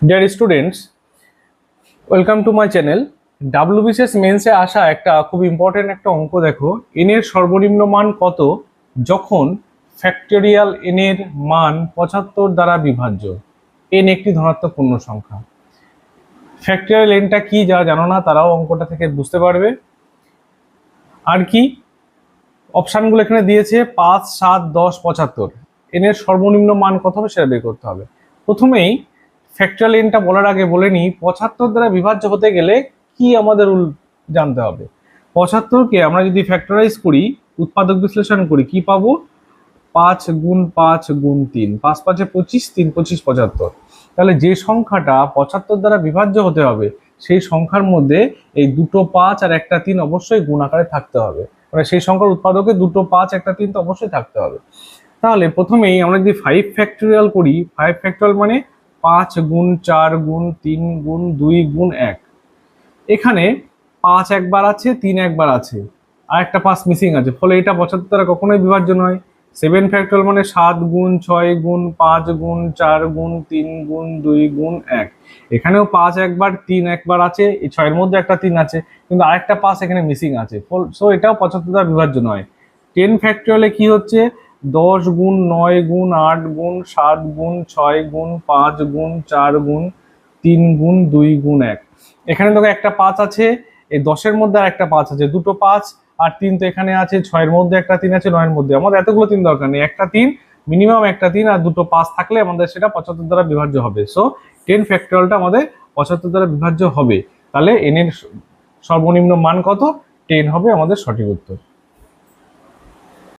Deer students, welcome to my channel. WBCS মেন্সে আসা একটা খুব ইম্পর্টেন্ট একটা অঙ্ক দেখো। এন এর সর্বনিম্ন মান কত যখন ফ্যাক্টোরিয়াল এন এর মান 75 দ্বারা বিভাজ্য। এন একটি ধনাত্মক পূর্ণ সংখ্যা। ফ্যাক্টোরিয়াল এনটা কি, যারা জানো না তারাও অঙ্কটা থেকে বুঝতে পারবে। আর কি অপশানগুলো এখানে দিয়েছে 5, 7, 10, 75। এন এর সর্বনিম্ন মান কত হবে সেটা বের করতে হবে। প্রথমেই ফ্যাক্টোরিয়াল এনটা বলার আগে বলে নিই 75 দ্বারা বিভাজ্য হতে গেলে কি আমাদের জানতে হবে। 75কে আমরা যদি ফ্যাক্টরাইজ করি, উৎপাদক বিশ্লেষণ করি, কি পাবো? 5 গুণ 5 গুণ 3, 5 5 25, 3 25 75। তাহলে যে সংখ্যাটা 75 দ্বারা বিভাজ্য হতে হবে সেই সংখ্যার মধ্যে এই দুটো 5 আর একটা 3 অবশ্যই গুণ আকারে থাকতে হবে। মানে সেই সংখ্যার উৎপাদকে দুটো 5 একটা 3 তো অবশ্যই থাকতে হবে। তাহলে প্রথমেই আমরা যদি 5 ফ্যাক্টোরিয়াল করি, 5 ফ্যাক্টোরিয়াল মানে 5 গুণ 4 গুণ 3 গুণ 2 গুণ 1। এখানে 5 একবার আছে, 3 একবার আছে, আর একটা 5 মিসিং আছে, ফলে এটা 75 দ্বারা কখনোই বিভাজ্য নয়। 7 ফ্যাক্টোরিয়াল মানে 7 গুণ 6 গুণ 5 গুণ 4 গুণ 3 গুণ 2 গুণ 1। এখানেও 5 একবার, 3 একবার আছে, এই 6 এর মধ্যে একটা 3 আছে, কিন্তু আরেকটা 5 এখানে মিসিং আছে, সো এটাও 75 দ্বারা বিভাজ্য নয়। 10 ফ্যাক্টোরিয়ালে কি হচ্ছে? 10 গুণ 9 গুণ 8 গুণ 7 গুণ 6 গুণ 5 গুণ 4 গুণ 3 গুণ 2 গুণ 1। এখানে দেখো একটা 5 আছে, এই 10-এর মধ্যে আর একটা 5 আছে, দুটো 5 আর 3 তো এখানে আছে, 6-এর মধ্যে একটা 3 আছে, 9-এর মধ্যে। আমাদের এতগুলো 3 দরকার নেই, একটা 3 মিনিমাম, একটা 3 আর দুটো 5 থাকলে আমাদের সেটা 75 দ্বারা বিভাজ্য হবে। সো 10 ফ্যাক্টোরিয়ালটা আমাদের 75 দ্বারা বিভাজ্য হবে। তাহলে এন এর সর্বনিম্ন মান কত? 10 হবে আমাদের সঠিক উত্তর।